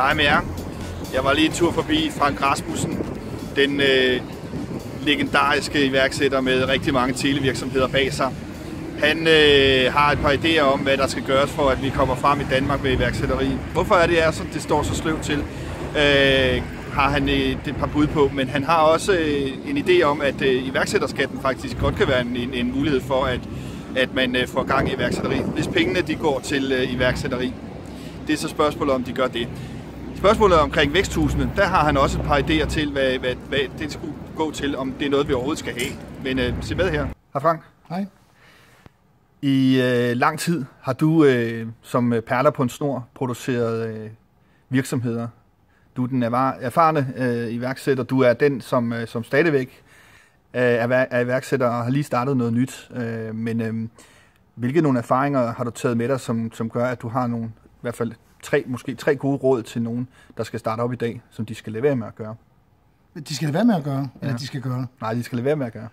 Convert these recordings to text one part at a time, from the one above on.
hej med jer. Jeg var lige en tur forbi Frank Rasmussen, den legendariske iværksætter med rigtig mange televirksomheder bag sig. Han har et par idéer om, hvad der skal gøres for, at vi kommer frem i Danmark med iværksætteri. Hvorfor er det står så sløvt til? Har han et par bud på, men han har også en idé om, at iværksætterskatten faktisk godt kan være en mulighed for, at man får gang i iværksætteri, hvis pengene de går til iværksætteri. Det er så spørgsmålet, om de gør det. Spørgsmålet omkring væksthusene, der har han også et par idéer til, hvad det skulle gå til, om det er noget, vi overhovedet skal have. Men se med her. Hej Frank. Hej. I lang tid har du som perler på en snor produceret virksomheder. Du er den erfarne iværksætter. Du er den, som stadigvæk er iværksætter og har lige startet noget nyt. Men hvilke nogle erfaringer har du taget med dig, som gør, at du har nogle, i hvert fald måske tre gode råd til nogen, der skal starte op i dag, som de skal lade være med at gøre? De skal lade være med at gøre, eller de skal gøre? Nej, de skal lade være med at gøre.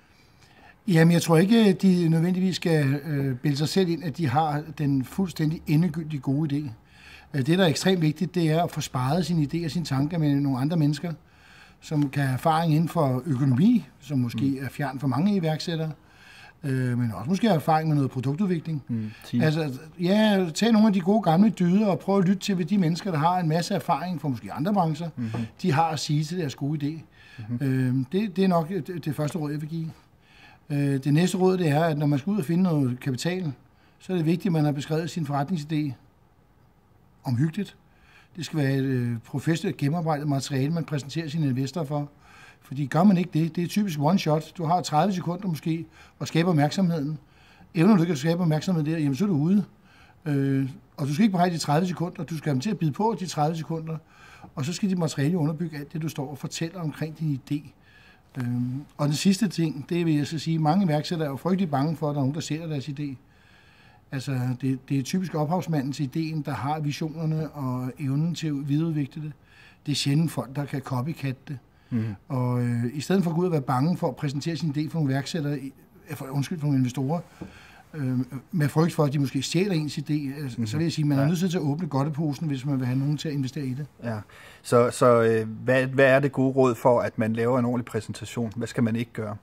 Jamen, jeg tror ikke, de nødvendigvis skal bilde sig selv ind, at de har den fuldstændig endegyldige gode idé. Det, der er ekstremt vigtigt, det er at få sparet sine idéer og sine tanker med nogle andre mennesker, som kan have erfaring inden for økonomi, som måske er fjern for mange iværksættere, men også måske har erfaring med noget produktudvikling. Altså, ja, tag nogle af de gode gamle dyder og prøv at lytte til, hvad de mennesker, der har en masse erfaring fra måske andre brancher, de har at sige til deres gode idé. Det er nok det første råd, jeg vil give. Det næste råd, det er, at når man skal ud og finde noget kapital, så er det vigtigt, at man har beskrevet sin forretningsidé omhyggeligt. Det skal være et professionelt gennemarbejdet materiale, man præsenterer sine investorer for. Fordi gør man ikke det, det er typisk one shot. Du har 30 sekunder måske at skabe opmærksomheden. Evner du ikke at skabe opmærksomhed der, jamen så er du ude. Og du skal ikke bare have de 30 sekunder, du skal have dem til at bide på de 30 sekunder. Og så skal dit materiale underbygge alt det, du står og fortæller omkring din idé. Og den sidste ting, det vil jeg så sige, mange iværksættere er jo frygtelig bange for, at der er nogen, der ser deres idé. Altså, det er typisk ophavsmanden til idéen, der har visionerne og evnen til at videreudvikle det. Det er sjældent folk, der kan copycat det. Og i stedet for at gå ud og være bange for at præsentere sin idé for nogle iværksættere, for nogle investorer, med frygt for, at de måske stjæler ens idé, så vil jeg sige, at man er nødt til at åbne godteposen, hvis man vil have nogen til at investere i det. Ja. Så hvad er det gode råd for, at man laver en ordentlig præsentation? Hvad skal man ikke gøre?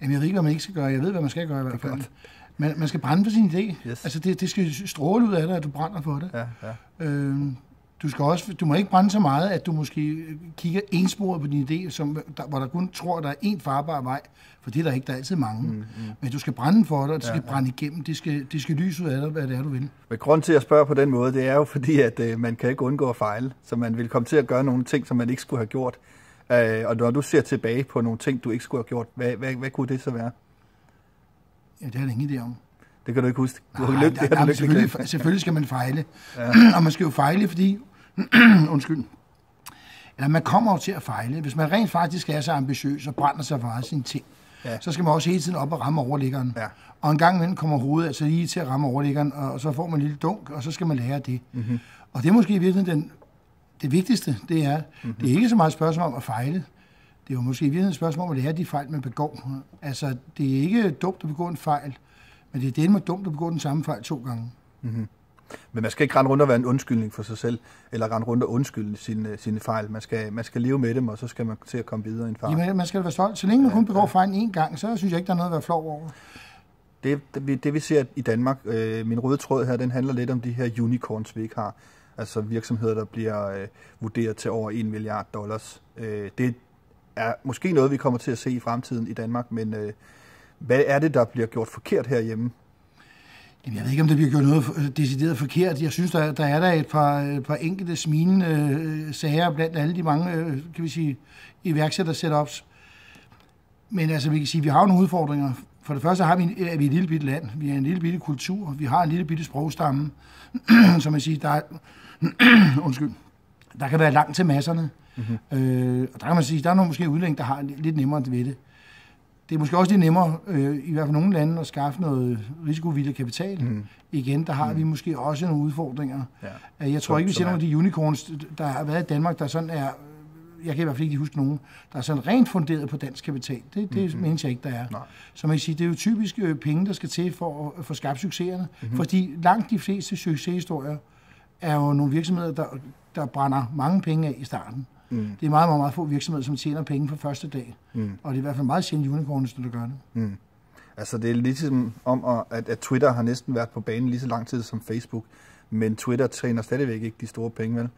Jamen, jeg ved ikke, hvad man ikke skal gøre. Jeg ved, hvad man skal gøre i hvert fald. Men man skal brænde for sin idé. Yes. Altså, det skal stråle ud af dig, at du brænder for det. Du må ikke brænde så meget, at du måske kigger ensporet på din idé, hvor der kun tror, at der er én farbar vej, for det er der ikke, der er altid mange. Men du skal brænde for det, og det skal brænde igennem. Det skal lyse ud af dig, hvad det er, du vil. Men grund til at spørge på den måde, det er jo fordi, at man kan ikke undgå at fejle, så man vil komme til at gøre nogle ting, som man ikke skulle have gjort. Og når du ser tilbage på nogle ting, du ikke skulle have gjort, hvad kunne det så være? Ja, det har jeg ingen idé om. Det kan du ikke huske. Selvfølgelig skal man fejle. Og man skal jo fejle, fordi eller man kommer jo til at fejle. Hvis man rent faktisk er så ambitiøs og brænder sig for sine ting, så skal man også hele tiden op og ramme overliggeren. Ja. Og en gang imellem kommer hovedet altså lige til at ramme overliggeren, og så får man en lille dunk, og så skal man lære det. Og det er måske virkelig det vigtigste, det er ikke så meget et spørgsmål om at fejle. Det er jo måske virkelig et spørgsmål om at lære de fejl, man begår. Altså, det er ikke dumt at begå en fejl, men det er det, man er dumt at begå den samme fejl 2 gange. Men man skal ikke rende rundt og være en undskyldning for sig selv, eller rende rundt og undskylde sine fejl. Man skal leve med dem, og så skal man til at komme videre i en far. Jamen, man skal være stolt. Så længe man kun begår fejlen 1 gang, så synes jeg ikke, der er noget at være flov over. Det vi ser i Danmark, min røde tråd her, den handler lidt om de her unicorns, vi ikke har. Altså virksomheder, der bliver vurderet til over $1 milliard. Det er måske noget, vi kommer til at se i fremtiden i Danmark, men hvad er det, der bliver gjort forkert herhjemme? Jeg ved ikke, om der bliver gjort noget decideret forkert. Jeg synes, der er et par enkelte smilende sager blandt alle de mange, kan vi sige, iværksætter-setups. Men altså, vi kan sige, at vi har nogle udfordringer. For det første er vi et lille bitte land. Vi er en lille bitte kultur. Vi har en lille bitte sprogstamme. Som man siger, der kan være langt til masserne. Og der kan man sige, der er nogle måske udlændinge, der har lidt nemmere ved det. Det er måske også lidt nemmere, i hvert fald nogle lande, at skaffe noget risikovillig kapital. Igen, der har vi måske også nogle udfordringer. Ja. Jeg tror ikke, vi ser nogle af de unicorns, der har været i Danmark, der sådan er, jeg kan i hvert fald ikke huske nogen, der er sådan rent funderet på dansk kapital. Det mener jeg ikke, der er. Nej. Så man kan sige, det er jo typisk penge, der skal til for at få skabt succeserne. Fordi langt de fleste succeshistorier er jo nogle virksomheder, der brænder mange penge af i starten. Det er meget, meget, meget få virksomheder, som tjener penge på første dag. Og det er i hvert fald meget sjældent unicorns, der gør det. Altså det er ligesom om, at Twitter har næsten været på banen lige så lang tid som Facebook, men Twitter tjener stadigvæk ikke de store penge, vel?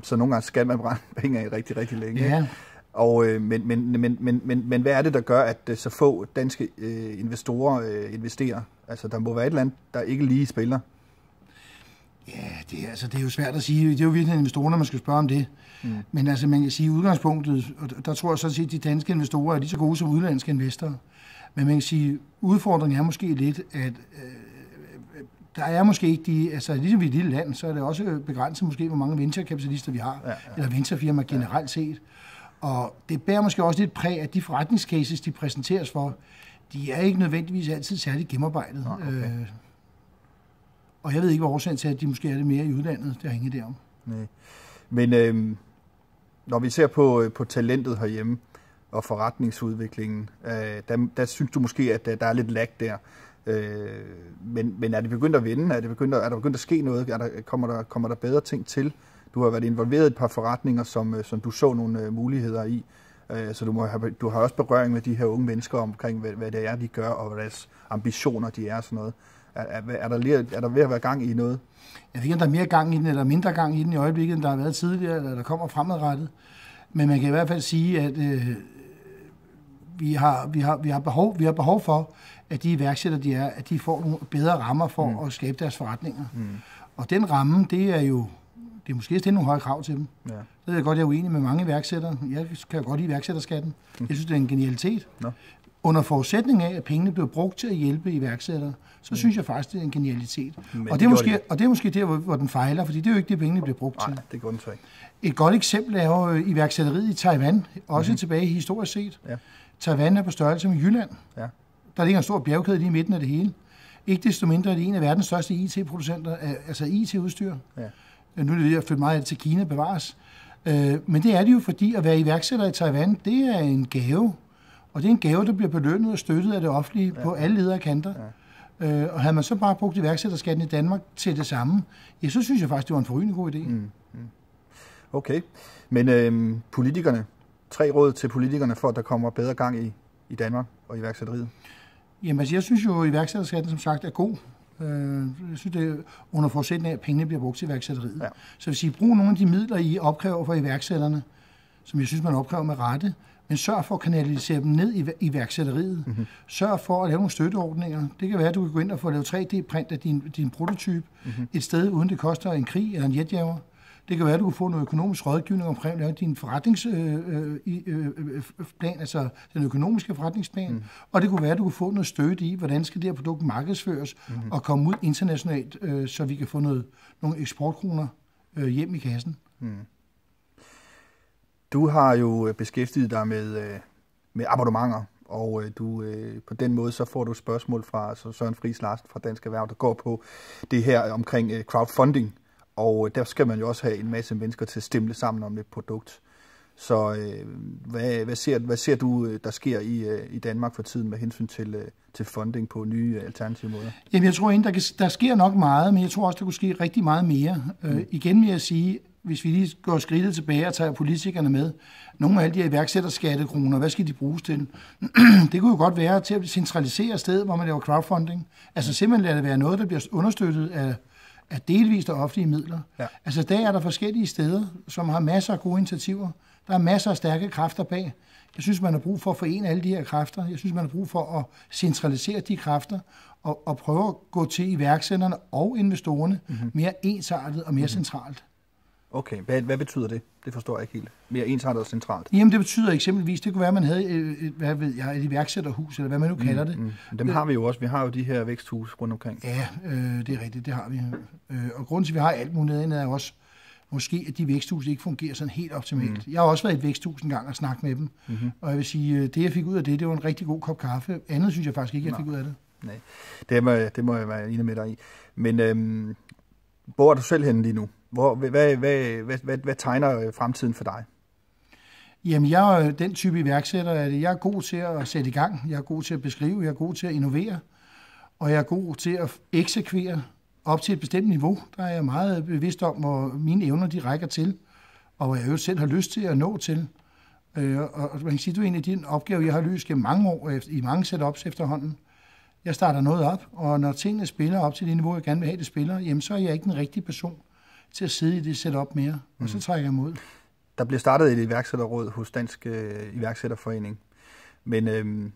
Så nogle gange skal man brænde penge af rigtig, rigtig længe. Ja. Og, men hvad er det, der gør, at så få danske investorer investerer? Altså der må være et eller andet, der ikke lige spiller. Ja, det er jo svært at sige. Det er jo virkelig investorerne, man skal spørge om det. Men altså, man kan sige, udgangspunktet, og der tror jeg sådan set, at de danske investorer er lige så gode som udenlandske investorer. Men man kan sige, udfordringen er måske lidt, at der er måske ikke altså ligesom vi er et lille land, så er det også begrænset måske, hvor mange venturekapitalister vi har, eller venturefirmaer generelt set. Og det bærer måske også lidt præg, at de forretningscases, de præsenteres for, de er ikke nødvendigvis altid særligt gennemarbejdet. Okay. Og jeg ved ikke, hvad årsagen til, at de måske er det mere i udlandet, der hænger derom. Nej. Men når vi ser på talentet herhjemme og forretningsudviklingen, der synes du måske, at der er lidt lag der. Men er det begyndt at vinde? Er der begyndt at ske noget? Kommer der bedre ting til? Du har været involveret i et par forretninger, som du så nogle muligheder i. Så du har også berøring med de her unge mennesker omkring, hvad det er, de gør, og hvad deres ambitioner de er og sådan noget. Er der ved at være gang i noget? Jeg ved ikke, om der er mere gang i den, eller mindre gang i den i øjeblikket, end der har været tidligere, eller der kommer fremadrettet. Men man kan i hvert fald sige, at vi har behov for, at de iværksættere, at de får nogle bedre rammer for at skabe deres forretninger. Og den ramme, det er måske stille nogle høje krav til dem. Ja. Det er godt, jeg er uenig med mange iværksættere. Jeg kan jo godt lide iværksætterskatten. Jeg synes, det er en genialitet. Under forudsætning af, at pengene bliver brugt til at hjælpe iværksættere, så synes jeg faktisk, det er en genialitet. Og det er måske der, hvor den fejler, fordi det er jo ikke det, pengene bliver brugt til. Nej, det går den så ikke. Et godt eksempel er jo iværksætteriet i Taiwan, også tilbage historisk set. Ja. Taiwan er på størrelse med Jylland. Ja. Der ligger en stor bjergkæde lige i midten af det hele. Ikke desto mindre er det en af verdens største IT-producenter, altså IT-udstyr. Ja. Nu er det ved at flytte meget af det til Kina, bevares. Men det er det jo, fordi at være iværksætter i Taiwan, det er en gave. Og det er en gave, der bliver belønnet og støttet af det offentlige på alle ledere kanter. Ja. Og havde man så bare brugt iværksætterskatten i Danmark til det samme, ja, så synes jeg faktisk, det var en forrygende god idé. Okay. Men politikerne, 3 råd til politikerne for, at der kommer bedre gang i Danmark og iværksætteriet? Jamen, altså, jeg synes jo, at iværksætterskatten som sagt er god. Jeg synes, det er under forudsætning af, at pengene bliver brugt til iværksætteriet. Ja. Så hvis I bruger nogle af de midler, I opkræver for iværksætterne, som jeg synes, man opkræver med rette, men sørg for at kanalisere dem ned i iværksætteriet. Sørg for at lave nogle støtteordninger. Det kan være, at du kan gå ind og få lavet 3D-print af din prototype et sted, uden det koster en krig eller en jetjager. Det kan være, at du kan få noget økonomisk rådgivning omkring at lave din forretningsplan, altså den økonomiske forretningsplan. Og det kunne være, at du kunne få noget støtte i, hvordan skal det her produkt markedsføres og komme ud internationalt, så vi kan få nogle eksportkroner hjem i kassen. Du har jo beskæftiget dig med abonnementer, og på den måde så får du spørgsmål fra Søren Friis Larsen fra Dansk Erhverv, der går på det her omkring crowdfunding. Og der skal man jo også have en masse mennesker til at stemple sammen om et produkt. Så hvad ser du, der sker i Danmark for tiden med hensyn til funding på nye alternative måder? Jamen jeg tror ikke, der sker nok meget, men jeg tror også, der kunne ske rigtig meget mere. Igen vil jeg sige, hvis vi lige går skridtet tilbage og tager politikerne med, nogle af alle de her iværksætterskattekroner, hvad skal de bruges til? Det kunne jo godt være til at centralisere stedet, hvor man laver crowdfunding. Altså simpelthen lade det være noget, der bliver understøttet af delvist af offentlige midler. Ja. Altså der er der forskellige steder, som har masser af gode initiativer. Der er masser af stærke kræfter bag. Jeg synes, man har brug for at forene alle de her kræfter. Jeg synes, man har brug for at centralisere de kræfter og prøve at gå til iværksætterne og investorerne mere ensartet og mere centralt. Okay, hvad betyder det? Det forstår jeg ikke helt. Mere ensartet og centralt? Jamen det betyder eksempelvis, det kunne være, at man havde et iværksætterhus, eller hvad man nu kalder det. Dem har vi jo også. Vi har jo de her væksthus rundt omkring. Ja, det er rigtigt, det har vi. Og grunden til, at vi har alt muligt andet, er også måske, at de væksthus ikke fungerer sådan helt optimalt. Jeg har også været i et væksthus en gang og snakket med dem. Og jeg vil sige, det jeg fik ud af det var en rigtig god kop kaffe. Andet synes jeg faktisk ikke, jeg fik ud af det. Nej, det må jeg være enig med dig i. Men hvor er du selv henne lige nu? Hvad tegner fremtiden for dig? Jamen, jeg er den type iværksætter, at jeg er god til at sætte i gang, jeg er god til at beskrive, jeg er god til at innovere, og jeg er god til at eksekvere op til et bestemt niveau. Der er jeg meget bevidst om, hvor mine evner de rækker til, og hvor jeg jo selv har lyst til at nå til. Og man kan sige, at det er en af de opgaver, jeg har løst gennem mange år, i mange setups efterhånden. Jeg starter noget op, og når tingene spiller op til det niveau, jeg gerne vil have, det spiller, jamen så er jeg ikke den rigtige person til at sidde i det setup mere, og så trækker jeg imod. Der bliver startet et iværksætterråd hos Dansk Iværksætterforening, men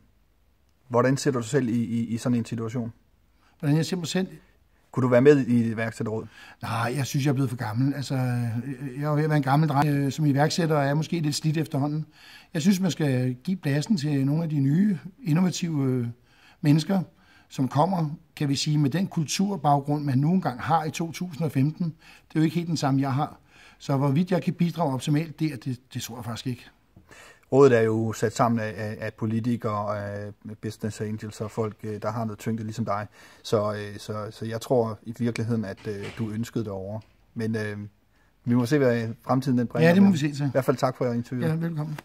hvordan ser du dig selv i sådan en situation? Hvordan jeg ser mig selv? Kunne du være med i et iværksætterråd? Nej, jeg synes, jeg er blevet for gammel. Altså, jeg er ved at være en gammel dreng som iværksætter, og er måske lidt slidt efterhånden. Jeg synes, man skal give pladsen til nogle af de nye, innovative mennesker, som kommer, kan vi sige, med den kulturbaggrund, man nu engang har i 2015. Det er jo ikke helt den samme, jeg har. Så hvorvidt jeg kan bidrage optimalt, det tror jeg faktisk ikke. Rådet er jo sat sammen af politikere, af business angels og folk, der har noget tyngde ligesom dig. Så jeg tror i virkeligheden, at du ønskede det over. Men vi må se, hvad fremtiden den bringer. Ja, det må vi se til. I hvert fald tak for interviewet. Ja, velkommen.